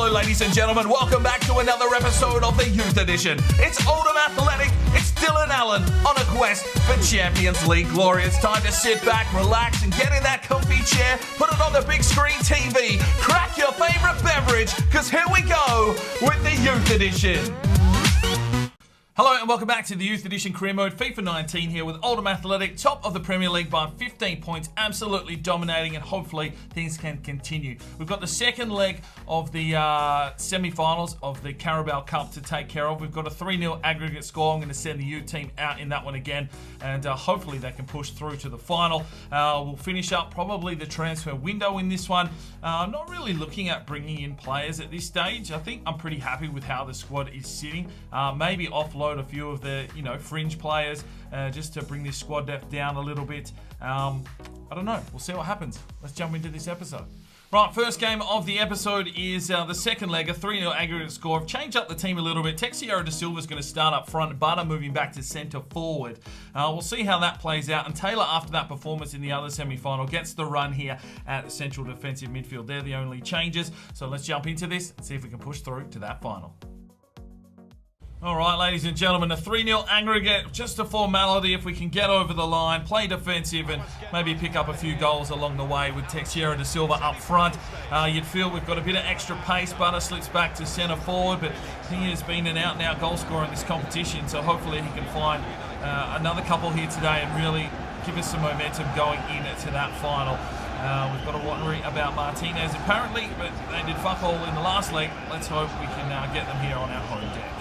Hello, ladies and gentlemen. Welcome back to another episode of the Youth Edition. It's Oldham Athletic. It's Dylan Allen on a quest for Champions League glory. It's time to sit back, relax, and get in that comfy chair. Put it on the big screen TV. Crack your favourite beverage, because here we go with the Youth Edition. Hello and welcome back to the Youth Edition Career Mode. FIFA 19 here with Oldham Athletic, top of the Premier League by 15 points, absolutely dominating, and hopefully things can continue. We've got the second leg of the semi-finals of the Carabao Cup to take care of. We've got a 3-0 aggregate score. I'm going to send the U team out in that one again, and hopefully they can push through to the final. We'll finish up probably the transfer window in this one. I'm not really looking at bringing in players at this stage. I think I'm pretty happy with how the squad is sitting. Maybe offload a few of the fringe players just to bring this squad depth down a little bit. I don't know. We'll see what happens. Let's jump into this episode. Right, first game of the episode is the second leg, a 3-0 aggregate score. I've changed up the team a little bit. Texiera Da Silva's going to start up front, Butter moving back to centre forward. We'll see how that plays out. And Taylor, after that performance in the other semi-final, gets the run here at central defensive midfield. They're the only changes. So let's jump into this and see if we can push through to that final. All right, ladies and gentlemen, a 3-0 aggregate, just a formality. If we can get over the line, play defensive, and maybe pick up a few goals along the way with Texiera Da Silva up front. You'd feel we've got a bit of extra pace. Butter slips back to centre forward, but he has been an out-and-out goal scorer in this competition, so hopefully he can find another couple here today and really give us some momentum going into that final. We've got a wondery about Martinez apparently, but they did fuck all in the last leg. Let's hope we can get them here on our home deck.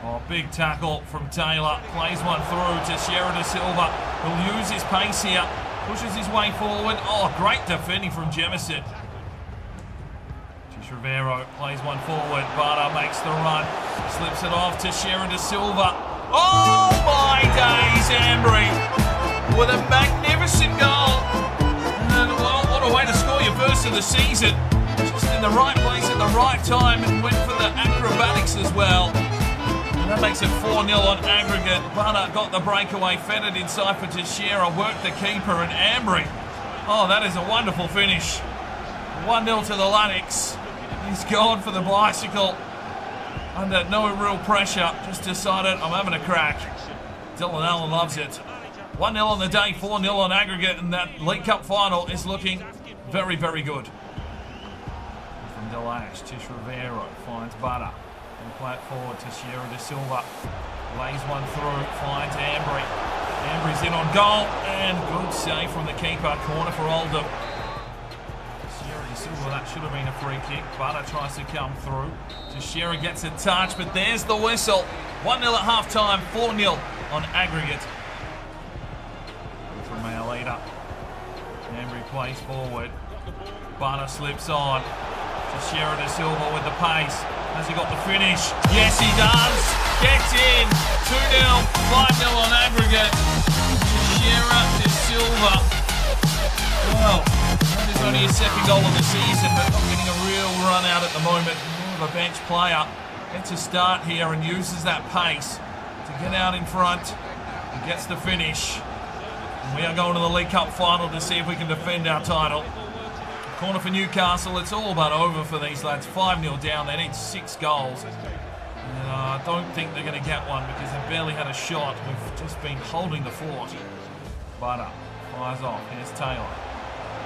Oh, big tackle from Taylor. Plays one through to Texiera Da Silva. He'll use his pace here. Pushes his way forward. Oh, great defending from Jemison. Rivero plays one forward. Butter makes the run. Slips it off to Texiera Da Silva. Oh, my days, Ambry. With a magnificent goal. And what a way to score your first of the season. Just in the right place at the right time and went for the acrobatics as well. And that makes it 4-0 on aggregate. Butter got the breakaway, fed it inside for Texiera, worked the keeper, and Ambry. Oh, that is a wonderful finish. 1-0 to the Lannix. He's gone for the bicycle. Under no real pressure. Just decided, I'm having a crack. Dylan Allen loves it. 1-0 on the day, 4-0 on aggregate, and that League Cup final is looking very, very good. From Delash, Tish Rivero finds Butter. And play it forward to Texiera Da Silva. Lays one through, finds Ambry. Ambry's in on goal, and good save from the keeper. Corner for Oldham. Texiera Da Silva, that should have been a free kick. Butter tries to come through. Texiera gets a touch, but there's the whistle. 1-0 at half-time, 4-0 on aggregate. From Maolita. Ambry plays forward. Butter slips on. Texiera Da Silva with the pace. Has he got the finish? Yes, he does. Gets in. 2-0, 5-0 on aggregate. Texiera Da Silva. Well, that is only his second goal of the season, but not getting a real run out at the moment. More of a bench player. Gets a start here and uses that pace to get out in front. And gets the finish. And we are going to the League Cup final to see if we can defend our title. Corner for Newcastle. It's all but over for these lads. 5-0 down. They need 6 goals. And I don't think they're going to get one because they've barely had a shot. We've just been holding the fort. Butter fires off. Here's Taylor.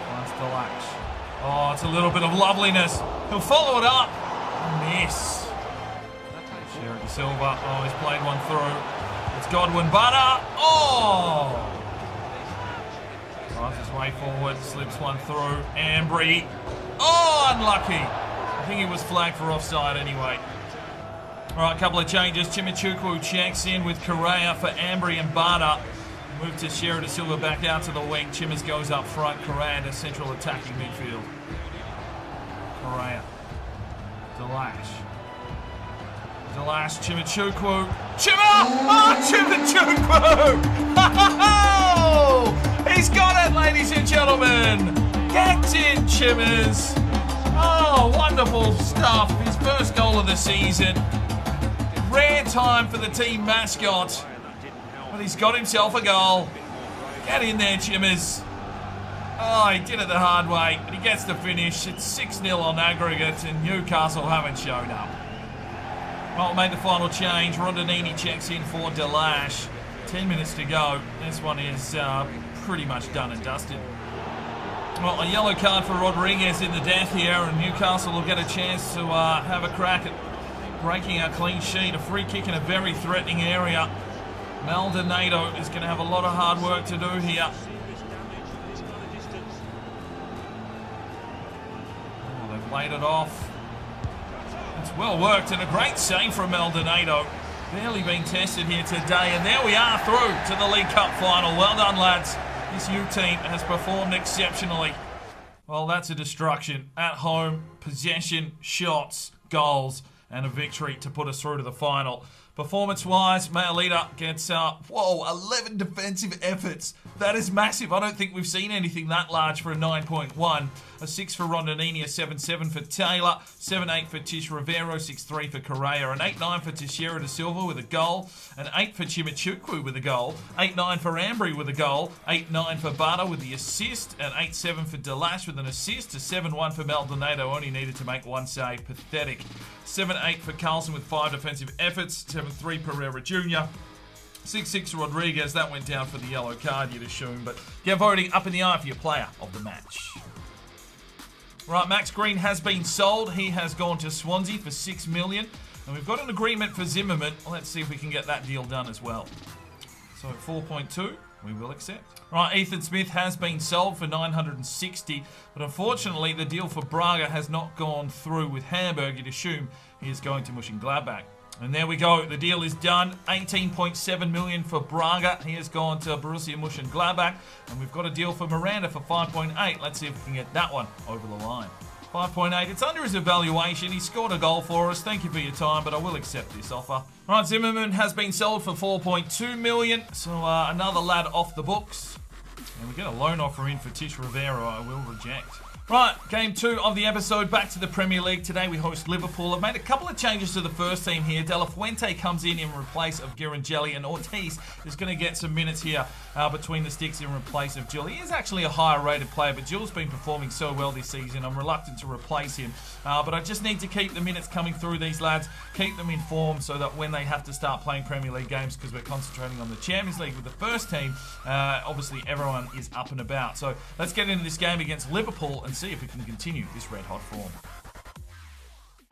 Finds Delash. Oh, it's a little bit of loveliness. He'll follow it up. Miss. Texiera Da Silva. Oh, he's played one through. It's Godwin. Butter. Oh! Drives his way forward, slips one through. Ambry. Oh, unlucky. I think he was flagged for offside anyway. All right, a couple of changes. Chimichukwu checks in with Correa for Ambry and Butter. Move to Texiera Da Silva back out to the wing. Chimmers goes up front. Correa to central attacking midfield. Correa. Delash. Delash, Chimichukwu. Chimmer! Oh, Chimichukwu! He's got it, ladies and gentlemen. Get in, Chimmers. Oh, wonderful stuff. His first goal of the season. Rare time for the team mascot. But he's got himself a goal. Get in there, Chimmers. Oh, he did it the hard way, but he gets the finish. It's 6-0 on aggregate, and Newcastle haven't shown up. Well, made the final change. Rondinini checks in for Delash. 10 minutes to go. This one is pretty much done and dusted. Well, a yellow card for Rodriguez in the death here, and Newcastle will get a chance to have a crack at breaking our clean sheet. A free kick in a very threatening area. Maldonado is going to have a lot of hard work to do here. Oh, they've laid it off. It's well worked and a great save from Maldonado. Barely been tested here today, and there we are through to the League Cup final. Well done, lads. This U team has performed exceptionally. Well, that's a destruction. At home, possession, shots, goals, and a victory to put us through to the final. Performance-wise, Maolita gets, 11 defensive efforts. That is massive. I don't think we've seen anything that large for a 9.1. A 6 for Rondinini, a 7-7 for Taylor, 7-8 for Tish Rivero, 6-3 for Correa, an 8-9 for Teixeira da Silva with a goal, an 8 for Chimichukwu with a goal, 8-9 for Ambry with a goal, 8-9 for Bata with the assist, an 8-7 for Delash with an assist, a 7-1 for Maldonado, only needed to make one save. Pathetic. 7-8 for Carlson with 5 defensive efforts, 7-3 Pereira Jr., 6-6 Rodriguez. That went down for the yellow card, you'd assume, but get voting up in the eye for your player of the match. Right, Max Green has been sold. He has gone to Swansea for $6 million. And we've got an agreement for Zimmerman. Let's see if we can get that deal done as well. So at 4.2, we will accept. Right, Ethan Smith has been sold for $960. But unfortunately, the deal for Braga has not gone through with Hamburg. You'd assume he is going to Mönchengladbach. And there we go. The deal is done. $18.7 million for Braga. He has gone to Borussia Mönchengladbach. And we've got a deal for Miranda for 5.8. Let's see if we can get that one over the line. 5.8. It's under his evaluation. He scored a goal for us. Thank you for your time, but I will accept this offer. Right, Zimmerman has been sold for $4.2 million. So another lad off the books. And we get a loan offer in for Tish Rivera. I will reject. Right, game 2 of the episode, back to the Premier League. Today we host Liverpool. I've made a couple of changes to the first team here. De La Fuente comes in replace of Girangelli, and Ortiz is going to get some minutes here between the sticks in replace of Gill. He is actually a higher rated player, but Gill's been performing so well this season. I'm reluctant to replace him, but I just need to keep the minutes coming through these lads, keep them informed so that when they have to start playing Premier League games, because we're concentrating on the Champions League with the first team, obviously everyone is up and about. So let's get into this game against Liverpool and see if we can continue this red-hot form.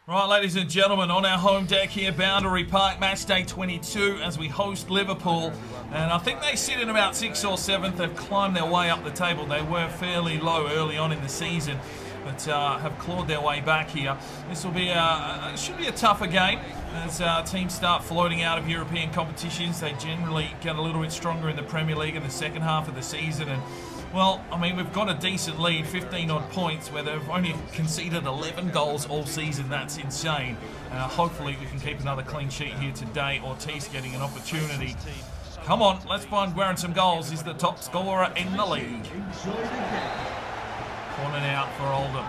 Right, ladies and gentlemen, on our home deck here, Boundary Park, match day 22 as we host Liverpool. And I think they sit in about 6th or 7th. They've climbed their way up the table. They were fairly low early on in the season, but have clawed their way back here. This will be should be a tougher game as teams start floating out of European competitions. They generally get a little bit stronger in the Premier League in the second half of the season. And well, I mean, we've got a decent lead, 15-odd points, where they've only conceded 11 goals all season. That's insane. Hopefully we can keep another clean sheet here today. Ortiz getting an opportunity. Come on, let's find Guerin some goals. He's the top scorer in the league. Cornered out for Oldham.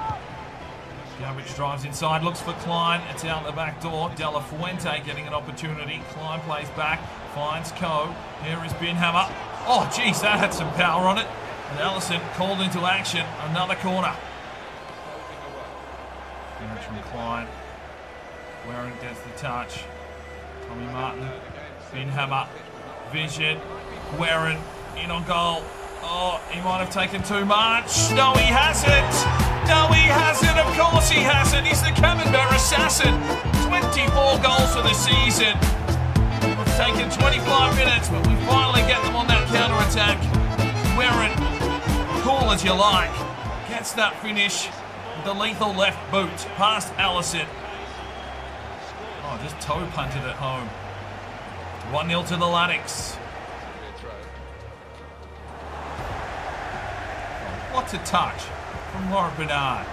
Gavich drives inside, looks for Klein. It's out the back door. De La Fuente getting an opportunity. Klein plays back, finds Coe. Here is Binhammer. Oh, geez, that had some power on it. And Allison called into action. Another corner. Finish from Klein. Guerin gets the touch. Tommy Martin. Binhammer. Vision. Guerin in on goal. Oh, he might have taken too much. No, he hasn't. No, he hasn't. Of course he hasn't. He's the Camembert assassin. 24 goals for the season. It's taken 25 minutes, but we finally get them on that counter-attack. Guerin, cool as you like, gets that finish with the lethal left boot past Allison. Oh, just toe punted it home. 1-0 to the Latics. What a touch from Laurent Bernard.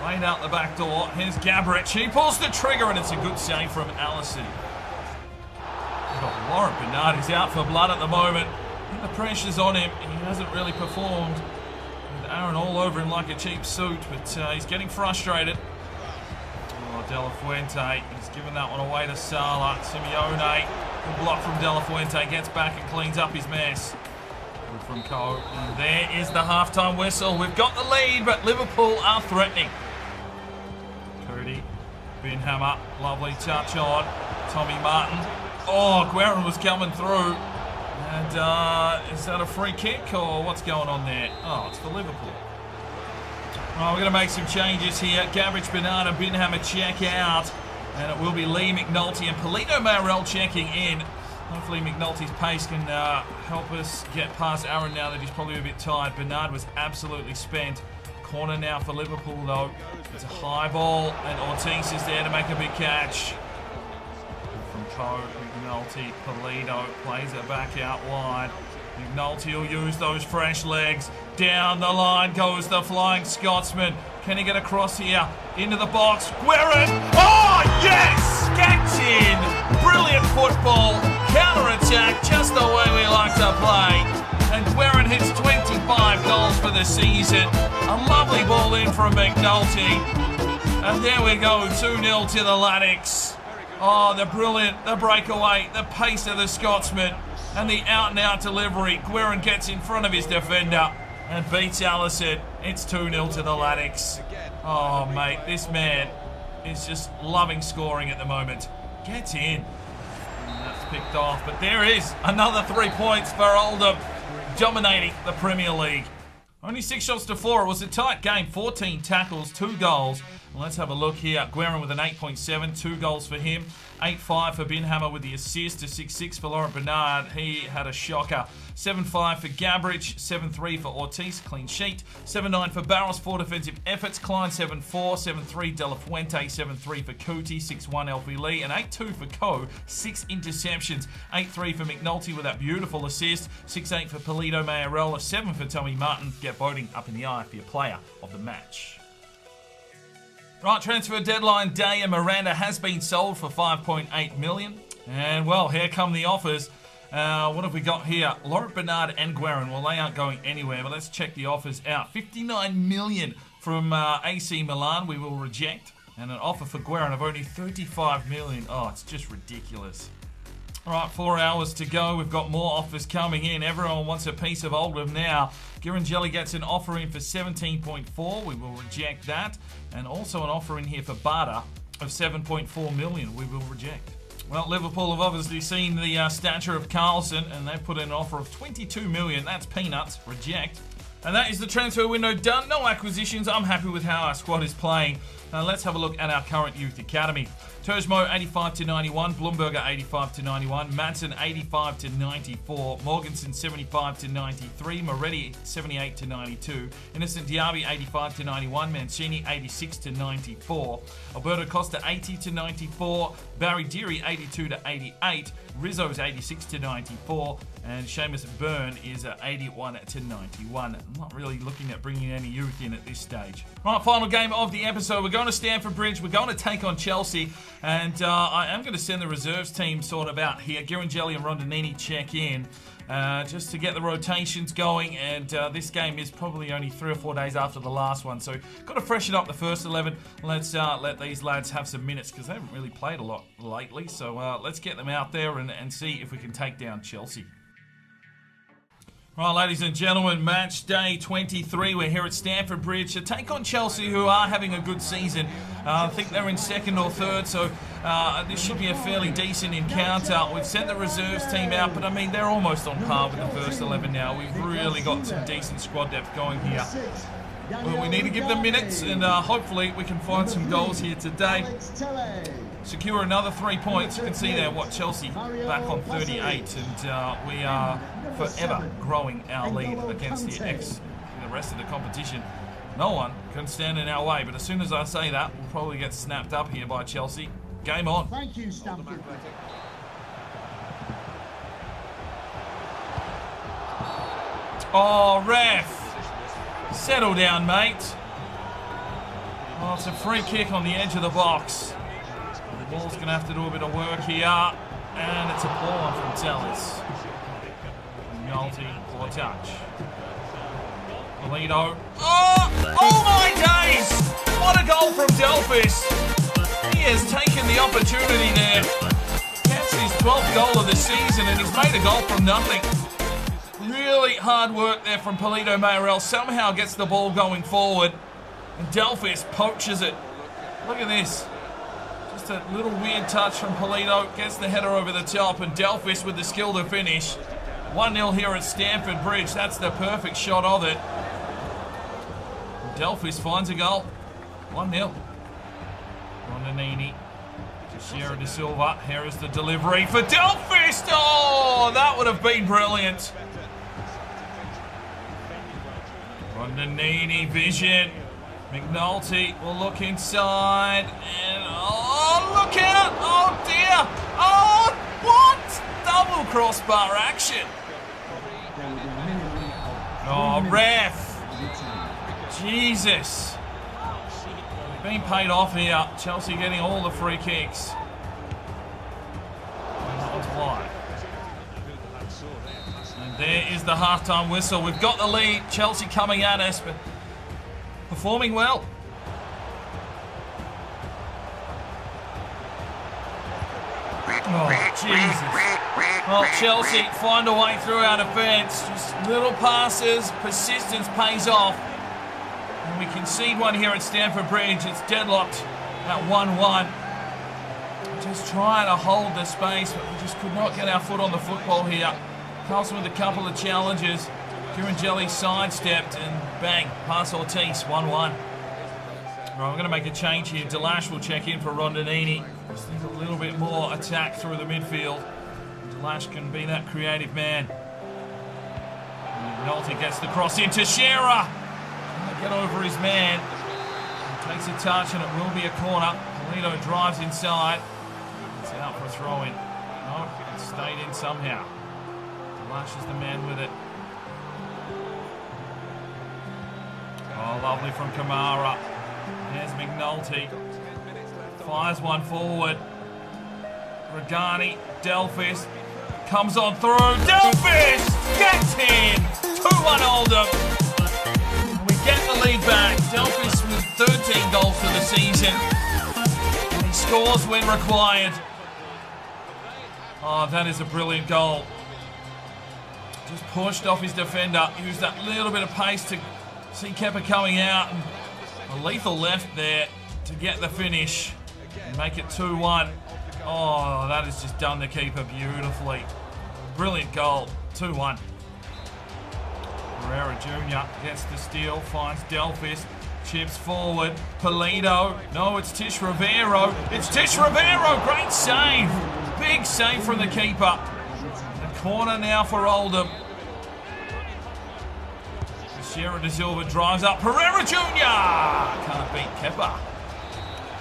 Laid out the back door. Here's Gabric. He pulls the trigger, and it's a good save from Allison. Oh, Laurent Bernard is out for blood at the moment. I think the pressure's on him. He hasn't really performed with Aaron all over him like a cheap suit, but he's getting frustrated. Oh, De La Fuente. He's given that one away to Sala. Simeone. Good block from De La Fuente. Gets back and cleans up his mess. From Co. And there is the halftime whistle. We've got the lead, but Liverpool are threatening. Cody, Benhammer, lovely touch on Tommy Martin. Oh, Guerin was coming through. And is that a free kick or what's going on there? Oh, it's for Liverpool. Right, we're going to make some changes here. Gavrich, Bernard and Benhammer check out. And it will be Lee, McNulty and Polito Marrell checking in. Hopefully McNulty's pace can help us get past Aaron now that he's probably a bit tired. Bernard was absolutely spent. Corner now for Liverpool though. It's a high ball and Ortiz is there to make a big catch. From Co, McNulty, Polito plays it back out wide. McNulty will use those fresh legs. Down the line goes the Flying Scotsman. Can he get across here? Into the box. Guerin! Oh, yes! Gets in! Brilliant football. Counter-attack, just the way we like to play. And Guerin hits 25 goals for the season. A lovely ball in from McNulty. And there we go, 2-0 to the Latics. Oh, the brilliant, the breakaway, the pace of the Scotsman, and the out-and-out delivery. Guerin gets in front of his defender and beats Allison. It's 2-0 to the Latics. Oh, mate, this man is just loving scoring at the moment. Gets in. And that's picked off, but there is another 3 points for Oldham, dominating the Premier League. Only 6 shots to 4. It was a tight game. 14 tackles, 2 goals. Well, let's have a look here. Guerin with an 8.7, 2 goals for him. 8.5 for Benhammer with the assist. A 6.6 for Laurent Bernard. He had a shocker. 7.5 for Gavrich. 7.3 for Ortiz. Clean sheet. 7.9 for Barros. 4 defensive efforts. Klein 7.4. 7.3 De La Fuente. 7.3 for Kuti. 6.1 Elfie Lee. And 8.2 for Co. 6 interceptions. 8.3 for McNulty with that beautiful assist. 6.8 for Polito Marrell. 7 for Tommy Martin. Get voting up in the eye for your player of the match. Right, transfer deadline day, and Miranda has been sold for $5.8 million. And, well, here come the offers. What have we got here? Laurent Bernard and Guerin. Well, they aren't going anywhere, but let's check the offers out. $59 million from AC Milan, we will reject. And an offer for Guerin of only $35 million. Oh, it's just ridiculous. All right, 4 hours to go. We've got more offers coming in. Everyone wants a piece of Oldham now. Girangelli gets an offer in for 17.4. We will reject that. And also an offer in here for Barter of 7.4 million. We will reject. Well, Liverpool have obviously seen the stature of Carlson, and they've put in an offer of 22 million. That's peanuts. Reject. And that is the transfer window done. No acquisitions. I'm happy with how our squad is playing. Let's have a look at our current youth academy. Tursmo 85 to 91, Blumberger 85 to 91, Madsen 85 to 94, Morganson 75 to 93, Moretti 78 to 92, Innocent Diaby 85 to 91, Mancini 86 to 94, Alberto Costa 80 to 94, Barry Deary 82 to 88, Rizzo's 86 to 94, and Seamus Byrne is 81 to 91. I'm not really looking at bringing any youth in at this stage. Right, final game of the episode. We're going to Stamford Bridge. We're going to take on Chelsea. And I am going to send the reserves team sort of out here. Girangelli and Rondinini check in just to get the rotations going. And this game is probably only 3 or 4 days after the last one. So got to freshen up the first 11. Let's let these lads have some minutes because they haven't really played a lot lately. So let's get them out there and see if we can take down Chelsea. Right, ladies and gentlemen, match day 23. We're here at Stamford Bridge to take on Chelsea, who are having a good season. I think they're in 2nd or 3rd, so this should be a fairly decent encounter. We've sent the reserves team out, but I mean, they're almost on par with the first 11 now. We've really got some decent squad depth going here. Well, we need to give them minutes, and hopefully we can find some goals here today. Secure another 3 points. You can see there what Chelsea back on 38, and we are forever growing our lead against the rest of the competition. No one can stand in our way, but as soon as I say that, we'll probably get snapped up here by Chelsea. Game on. Thank you, Stamford. Oh, ref. Settle down, mate. Oh, it's a free kick on the edge of the box. The ball's going to have to do a bit of work here. And it's a ball from Tellers. Multi, poor touch. Polito. Oh my days! What a goal from Delphis. He has taken the opportunity there. Gets his 12th goal of the season and he's made a goal from nothing. Really hard work there from Polito Mayorel. Somehow gets the ball going forward. And Delphis poaches it. Look at this. Just a little weird touch from Polito. Gets the header over the top. And Delphis with the skill to finish. 1-0 here at Stamford Bridge. That's the perfect shot of it. Delphis finds a goal. 1-0. Rondinini. Teixeira de Silva. Here is the delivery for Delphis. Oh, that would have been brilliant. Rondinini, vision. McNulty will look inside. And oh, look out. Oh, dear. Oh, what? Double crossbar action. Oh, ref. Jesus. Being paid off here. Chelsea getting all the free kicks. And there is the halftime whistle. We've got the lead. Chelsea coming at us, but performing well. Oh, Jesus. Well, Chelsea find a way through our defence. Just little passes. Persistence pays off. And we concede one here at Stamford Bridge. It's deadlocked at 1-1. Just trying to hold the space, but we just could not get our foot on the football here. Carlson with a couple of challenges. Kieran Jelly sidestepped and bang, pass Ortiz, 1-1. Right, we're going to make a change here. Delash will check in for Rondinini. Just need a little bit more attack through the midfield. Delash can be that creative man. Nolte gets the cross in. Teixeira get over his man. He takes a touch and it will be a corner. Polito drives inside. It's out for a throw-in. No, it stayed in somehow. Delash is the man with it. Oh, lovely from Kamara. There's McNulty. Fires one forward. Regani, Delphis comes on through. Delphis gets in. 2-1 Oldham. Get the lead back. Delphis with 13 goals for the season. And he scores when required. Oh, that is a brilliant goal. Just pushed off his defender. Used that little bit of pace to see Kepa coming out. And a lethal left there to get the finish. And make it 2-1. Oh, that has just done the keeper beautifully. Brilliant goal. 2-1. Pereira Jr. gets the steal, finds Delphis, chips forward, Polito, no, it's Tish Rivero, it's Tish Rivero, great save, big save from the keeper. The corner now for Oldham. Teixeira de Silva drives up, Pereira Jr. can't beat Kepa.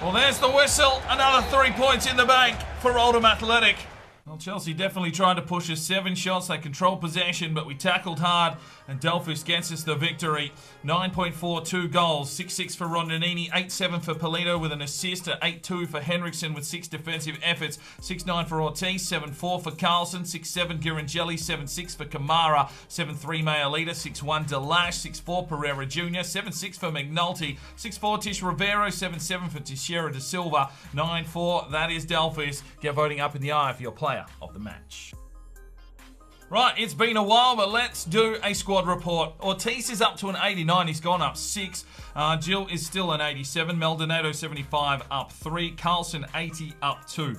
Well, there's the whistle, another 3 points in the bank for Oldham Athletic. Well, Chelsea definitely tried to push us. 7 shots, they controlled possession, but we tackled hard, and Delphis gets us the victory. 9.42 goals, 6-6 for Rondinini, 8-7 for Polito with an assist, 8-2 for Henriksen with 6 defensive efforts, 6-9 for Ortiz, 7-4 for Carlson, 6-7 Girangelli, 7-6 for Kamara, 7-3 Mayalita, 6-1 Delash, 6-4 Pereira Jr., 7-6 for McNulty, 6-4 Tish Rivero, 7-7 for Teixeira de Silva, 9-4, that is Delphis. Get voting up in the eye for your player of the match. Right, it's been a while, but let's do a squad report. Ortiz is up to an 89. He's gone up 6. Jill is still an 87. Maldonado 75, up 3. Carlson 80, up 2.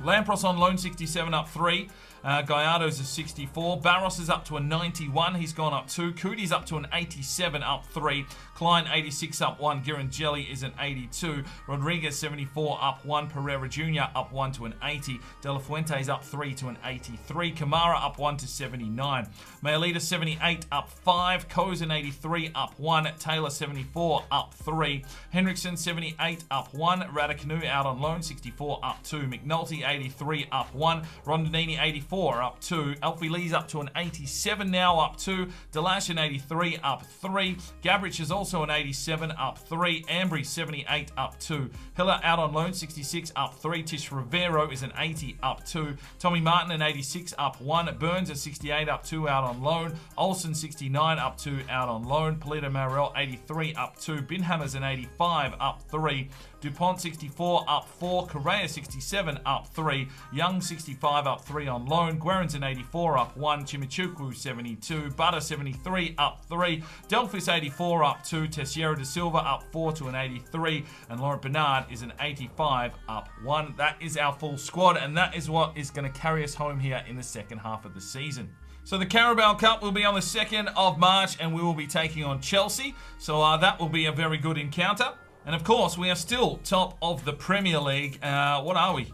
Lampros on loan 67, up 3. Gallardo's a 64. Barros is up to a 91. He's gone up 2. Cootie's up to an 87, up 3. Klein 86, up 1. Girangelli is an 82. Rodriguez 74, up 1. Pereira Jr. up 1 to an 80. De La Fuente's up 3 to an 83. Kamara up 1 to 79. Mayalita 78, up 5. Cozen 83, up 1. Taylor 74, up 3. Henriksen 78, up 1. Radicanu out on loan 64, up 2. McNulty 83, up 1. Rondinini 84, up 2. Alfie Lee's up to an 87 now, up 2. Delash an 83, up 3. Gabrich is also an 87, up 3. Ambry 78, up 2. Hiller out on loan 66, up 3. Tish Rivero is an 80, up 2. Tommy Martin an 86, up 1. Burns a 68, up 2, out on loan. Olsen 69, up 2, out on loan. Polito Mayorel 83, up 2. Binhammer's an 85, up 3. DuPont 64, up 4. Correa 67, up 3. Young 65, up 3 on loan. Simone, Guerin's an 84, up 1. Chimichukwu 72, Butter 73, up 3. Delphis 84, up 2. Teixeira da Silva up 4 to an 83. And Laurent Bernard is an 85, up 1. That is our full squad, and that is what is going to carry us home here in the second half of the season. So the Carabao Cup will be on the 2nd of March, and we will be taking on Chelsea. So that will be a very good encounter. And of course, we are still top of the Premier League. What are we?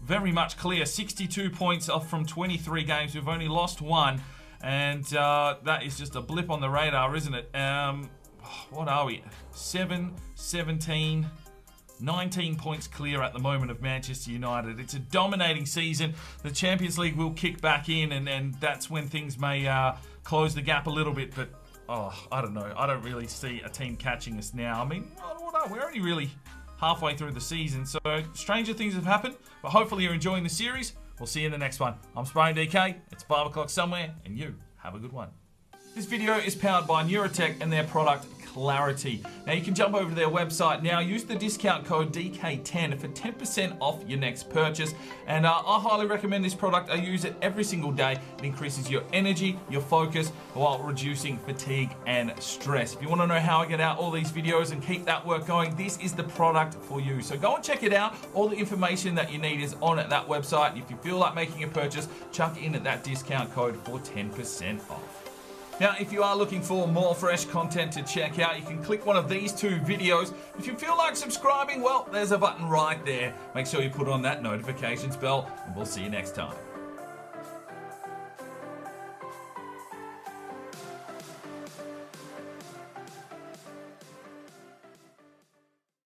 Very much clear. 62 points off from 23 games. We've only lost 1. And that is just a blip on the radar, isn't it? What are we? 7, 17... 19 points clear at the moment of Manchester United. It's a dominating season. The Champions League will kick back in, and that's when things may close the gap a little bit. But, I don't know. I don't really see a team catching us now. I mean, we're only really halfway through the season, so stranger things have happened. But hopefully you're enjoying the series. We'll see you in the next one. I'm Sparring DK. It's 5 o'clock somewhere, and you have a good one. This video is powered by Neurotech and their product Clarity. Now you can jump over to their website now, use the discount code DK10 for 10% off your next purchase. And I highly recommend this product. I use it every single day. It increases your energy, your focus, while reducing fatigue and stress. If you want to know how I get out all these videos and keep that work going, this is the product for you. So go and check it out. All the information that you need is on at that website. If you feel like making a purchase, chuck in at that discount code for 10% off. Now, if you are looking for more fresh content to check out, you can click one of these 2 videos. If you feel like subscribing, well, there's a button right there. Make sure you put on that notifications bell, and we'll see you next time.